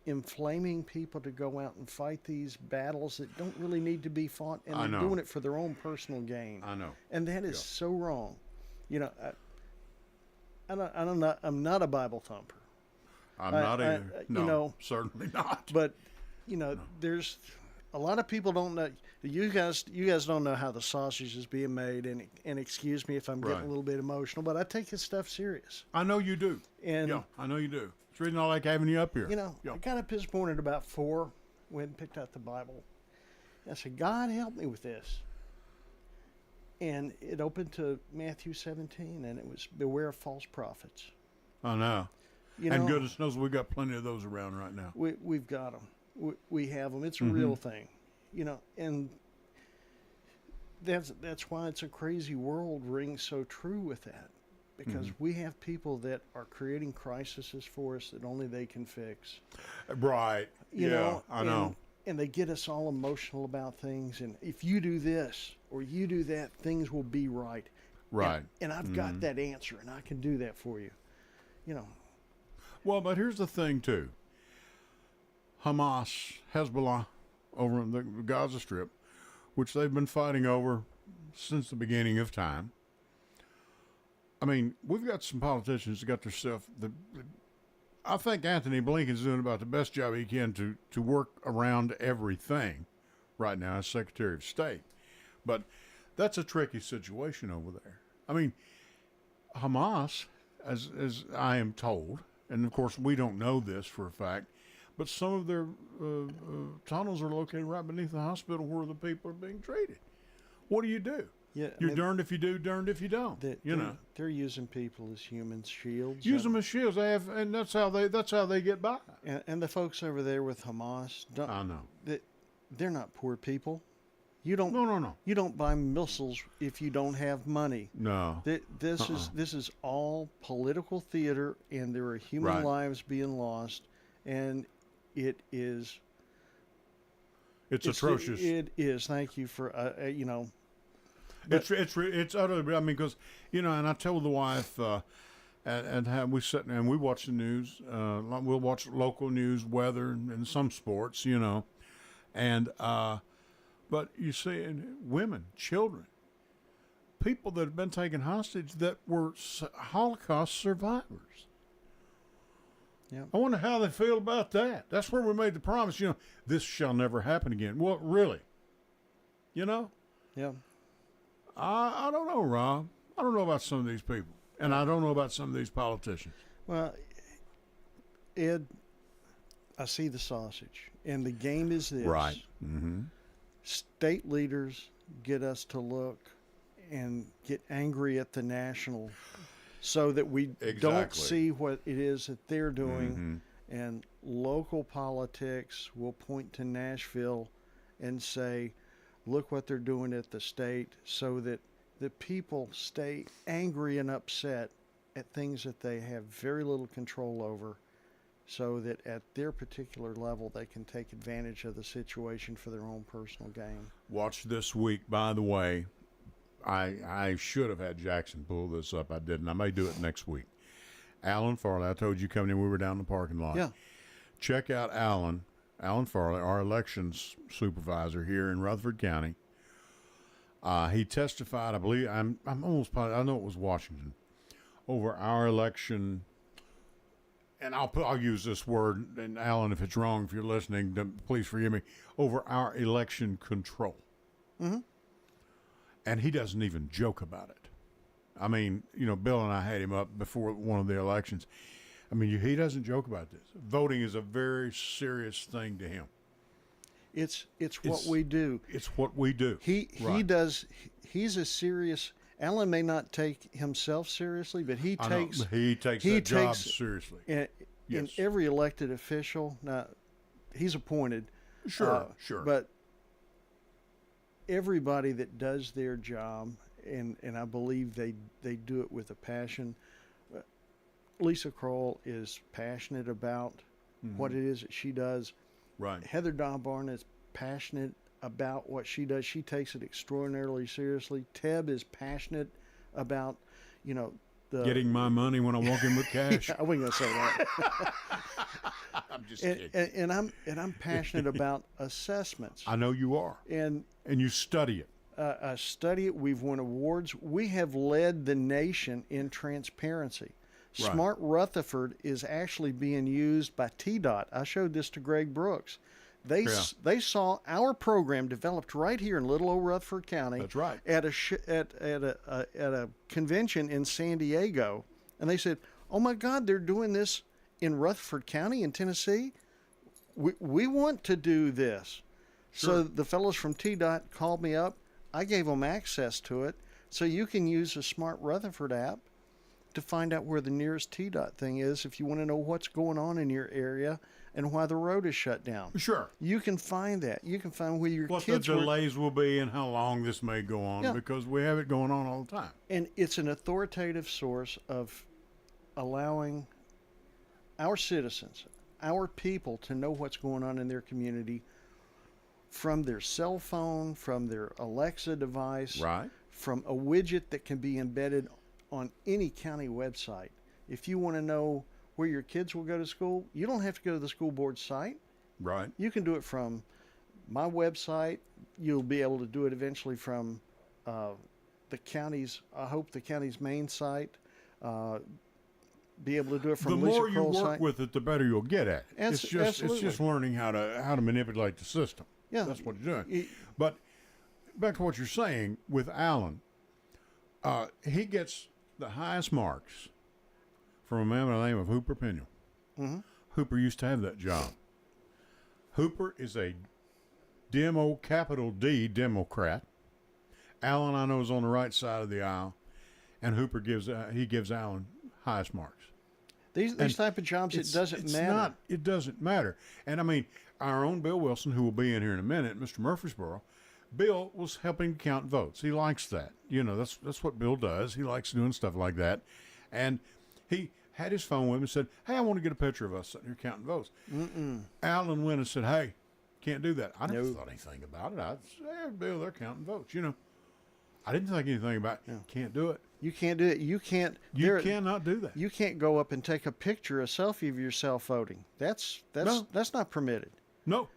inflaming people to go out and fight these battles that don't really need to be fought, and I they're know. doing it for their own personal gain. I know. And that is Yeah. so wrong. You know, I'm not a Bible thumper, I'm not either. you No, know, certainly not. but you know, there's a lot of people don't know. You guys don't know how the sausage is being made, and excuse me if I'm getting Right. a little bit emotional, but I take this stuff serious. I know you do. And Yeah, I know you do. It's really not like having you up here. you know, Yeah. I got up this morning at about 4, went and picked out the Bible. I said, God, help me with this. And it opened to Matthew 17, and it was beware of false prophets. I know. You And know, goodness knows we got plenty of those around right now. we've got them. We have them. It's a Mm-hmm. real thing, you know. And that's why it's a crazy world rings so true with that, because Mm-hmm. we have people that are creating crises for us that only they can fix. Right. You yeah, know, I know. And they get us all emotional about things. And if you do this or you do that, things will be right. Right. And I've got that answer, and I can do that for you. You know. Well, but here's the thing, too. Hamas, Hezbollah, over in the Gaza Strip, which they've been fighting over since the beginning of time. I mean, we've got some politicians that got their stuff. I think Anthony Blinken's doing about the best job he can to work around everything right now as Secretary of State. But that's a tricky situation over there. I mean, Hamas, as I am told, and of course we don't know this for a fact, but some of their tunnels are located right beneath the hospital where the people are being treated. What do you do? Yeah, You're darned if you do, darned if you don't. They're using people as human shields. Use them as shields. They have, and that's how they get by. And the folks over there with Hamas, I know they're not poor people. You don't. No. You don't buy missiles if you don't have money. No. This is all political theater, and there are human lives being lost, and it's atrocious. It is. Thank you for It's utterly. I mean, because and I told the wife, and we sit and we watch the news. We'll watch local news, weather, and some sports, and but you see, women, children, people that have been taken hostage that were Holocaust survivors. Yeah. I wonder how they feel about that. That's where we made the promise. This shall never happen again. Well, really, Yeah. I don't know, Rob. I don't know about some of these people, and I don't know about some of these politicians. Well, Ed, I see the sausage, and the game is this. Right. Mm-hmm. State leaders get us to look and get angry at the national so that we don't see what it is that they're doing. Mm-hmm. And local politics will point to Nashville and say, look what they're doing at the state, so that the people stay angry and upset at things that they have very little control over, so that at their particular level they can take advantage of the situation for their own personal gain. Watch this week, by the way. I should have had Jackson pull this up. I didn't. I may do it next week. Alan Farley, I told you coming in, we were down in the parking lot. Yeah. Check out Alan Farley, our elections supervisor here in Rutherford County. He testified, I believe, I'm almost positive, I know it was Washington, over our election. And I'll use this word, and Alan, if it's wrong, if you're listening, please forgive me, over our election control. Mm-hmm. And he doesn't even joke about it. I mean, Bill and I had him up before one of the elections. I mean, he doesn't joke about this. Voting is a very serious thing to him. It's what we do. It's what we do. He's a serious. Alan may not take himself seriously, but he takes that job seriously. In every elected official, now he's appointed. Sure. But everybody that does their job, and I believe they do it with a passion. Lisa Kroll is passionate about what it is that she does. Right. Heather Donbarn is passionate about what she does. She takes it extraordinarily seriously. Teb is passionate about, getting my money when I walk in with cash. I wasn't gonna say that. I'm just kidding. And I'm passionate about assessments. I know you are. And you study it. I study it. We've won awards. We have led the nation in transparency. Right. Smart Rutherford is actually being used by TDOT. I showed this to Greg Brooks. They saw our program developed right here in little old Rutherford County. That's right. At a convention in San Diego, and they said, "Oh my God, they're doing this in Rutherford County in Tennessee. We want to do this." Sure. So the fellows from TDOT called me up. I gave them access to it, so you can use the Smart Rutherford app to find out where the nearest TDOT thing is if you want to know what's going on in your area and why the road is shut down. Sure. You can find that. You can find where your what kids the delays will be and how long this may go on, because we have it going on all the time. And it's an authoritative source of allowing our citizens, our people, to know what's going on in their community from their cell phone, from their Alexa device, right, from a widget that can be embedded on any county website. If you want to know where your kids will go to school, you don't have to go to the school board site. Right. You can do it from my website. You'll be able to do it eventually from the county's, I hope the county's main site. Be able to do it from the Lisa more you Kroll's work site. with it, the better you'll get at it. Absolutely. It's just learning how to manipulate the system. Yeah. That's what you're doing. But back to what you're saying with Alan, he gets the highest marks from a man by the name of Hooper Pinion. Mm-hmm. Hooper used to have that job. Hooper is a capital D Democrat. Allen, I know, is on the right side of the aisle, and Hooper gives Allen highest marks. These type of jobs, it doesn't matter. It doesn't matter. And I mean, our own Bill Wilson, who will be in here in a minute, Mr. Murfreesboro, Bill was helping count votes. He likes that. You know, that's what Bill does. He likes doing stuff like that. And he had his phone with him and said, "Hey, I want to get a picture of us sitting here counting votes." Allen went and said, "Hey, can't do that." I never thought anything about it. I said, "Hey, Bill, they're counting votes." You know, I didn't think anything about it. Can't do it. You can't do it. You cannot do that. You can't go up and take a picture, a selfie of yourself voting. That's not permitted. No.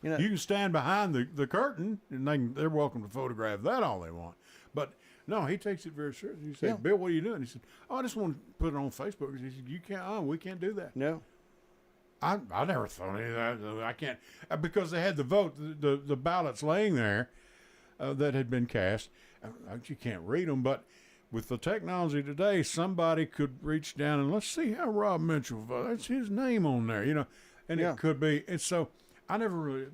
You know, you can stand behind the curtain, and they're welcome to photograph that all they want. But no, he takes it very seriously. He said, "Bill, what are you doing?" He said, "Oh, I just want to put it on Facebook." He said, "You can't. We can't do that." No. I never thought any of that. I can't, because they had the vote, the ballots laying there that had been cast. You can't read them, but with the technology today, somebody could reach down and let's see how Rob Mitchell voted. That's his name on there, you know, and it could be. And so I never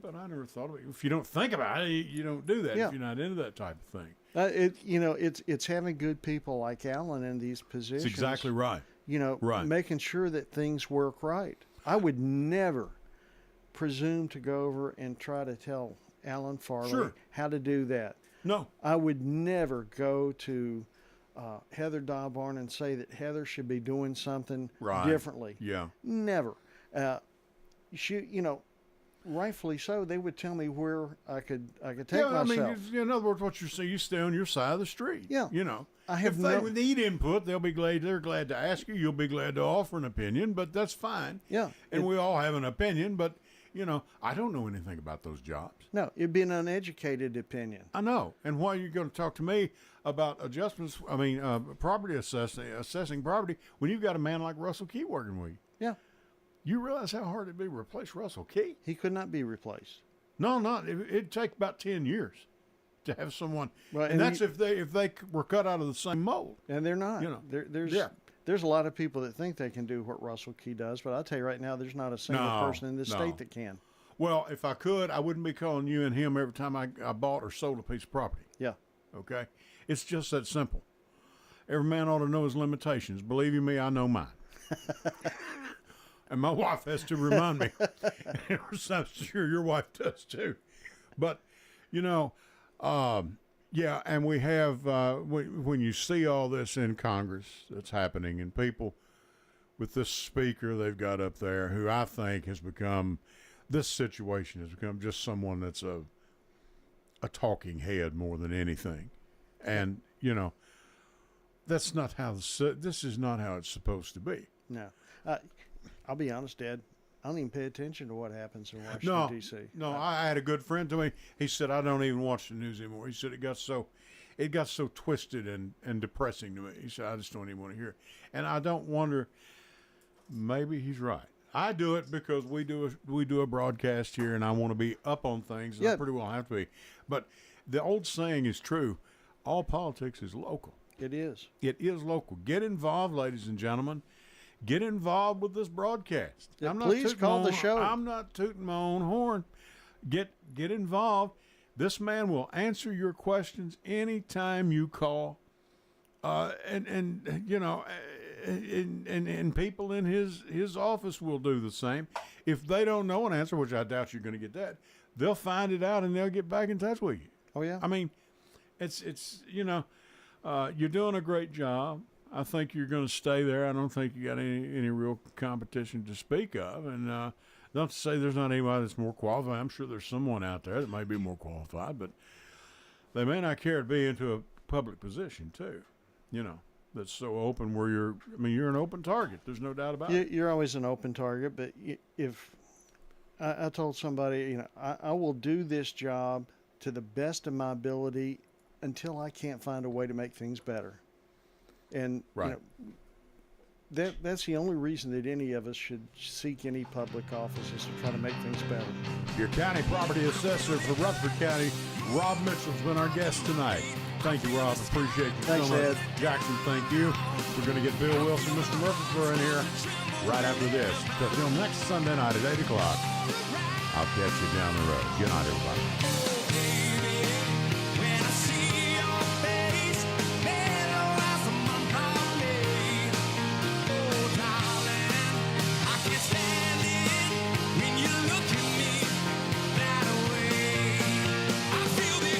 thought of it. If you don't think about it, you don't do that. If you're not into that type of thing. It's having good people like Allen in these positions. That's exactly right. You know, making sure that things work right. I would never presume to go over and try to tell Alan Farley how to do that. No. I would never go to Heather Dawbarn and say that Heather should be doing something differently. Yeah. Never. Rightfully so, they would tell me where I could take myself. I mean, in other words, what you're saying, you stay on your side of the street. Yeah. You know, if they need input, they'll be glad. They're glad to ask you. You'll be glad to offer an opinion, but that's fine. Yeah. And we all have an opinion, but you know, I don't know anything about those jobs. No, it'd be an uneducated opinion. I know. And why are you going to talk to me about adjustments? I mean, property assessing property when you've got a man like Russell Key working with you. Yeah. You realize how hard it'd be to replace Russell Key? He could not be replaced. No, not. It'd take about 10 years to have someone. Well, and that's if they were cut out of the same mold. And they're not. You know, there's a lot of people that think they can do what Russell Key does, but I'll tell you right now, there's not a single person in this state that can. Well, if I could, I wouldn't be calling you and him every time I bought or sold a piece of property. Yeah. Okay? It's just that simple. Every man ought to know his limitations. Believe you me, I know mine. And my wife has to remind me. I'm sure your wife does too. But, you know, and we have, when you see all this in Congress that's happening, and people with this speaker they've got up there who I think this situation has become just someone that's a talking head more than anything. And, you know, this is not how it's supposed to be. No. I'll be honest, Dad. I don't even pay attention to what happens in Washington, D.C. No, I had a good friend to me. He said, "I don't even watch the news anymore." He said, it got so twisted and depressing to me. He said, "I just don't even want to hear it." And I don't wonder, maybe he's right. I do it because we do a broadcast here, and I want to be up on things, and I pretty well have to be. But the old saying is true. All politics is local. It is. It is local. Get involved, ladies and gentlemen. Get involved with this broadcast. Please call the show. I'm not tooting my own horn. Get involved. This man will answer your questions anytime you call. And you know, and people in his office will do the same. If they don't know an answer, which I doubt you're going to get that, they'll find it out and they'll get back in touch with you. Oh yeah. I mean, it's you know, you're doing a great job. I think you're going to stay there. I don't think you got any real competition to speak of. And not to say there's not anybody that's more qualified. I'm sure there's someone out there that may be more qualified, but they may not care to be into a public position too, you know, that's so open where you're an open target. There's no doubt about it. You're always an open target, but if I told somebody, you know, I will do this job to the best of my ability until I can't find a way to make things better. And you know, that's the only reason that any of us should seek any public office is to try to make things better. Your county property assessor for Rutherford County, Rob Mitchell's been our guest tonight. Thank you, Rob. Appreciate you. Thanks, Ed. Jackson, thank you. We're going to get Bill Wilson, Mr. Murphy in here right after this. Until next Sunday night at 8 o'clock. I'll catch you down the road. Good night, everybody.